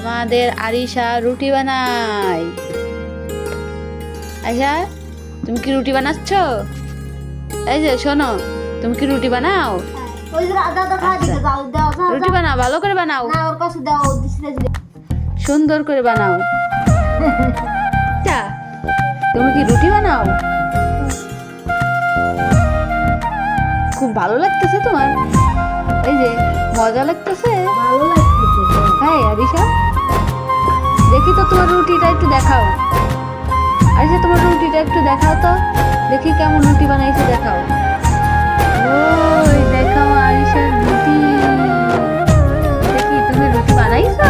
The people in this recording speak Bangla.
আমাদের আরিশা রুটি বানায়। আরিশা, তুমি কি রুটি বানাচ্ছ? এই যে শোনো, তুমি কি রুটি বানাও? রুটি বানাও, ভালো করে বানাও, সুন্দর করে বানাও। আচ্ছা, তুমি কি রুটি বানাও? খুব ভালো লাগতেছে তোমার? এই যে মজা লাগতেছে? হ্যাঁ আরিশা, দেখি তো তোমার রুটিটা একটু দেখাও। আরিশা, তোমার রুটিটা একটু দেখাও তো, দেখি কেমন রুটি বানাইছে, দেখাও। ওই দেখাও আরিশার রুটি, দেখি তুমি রুটি বানাইছো।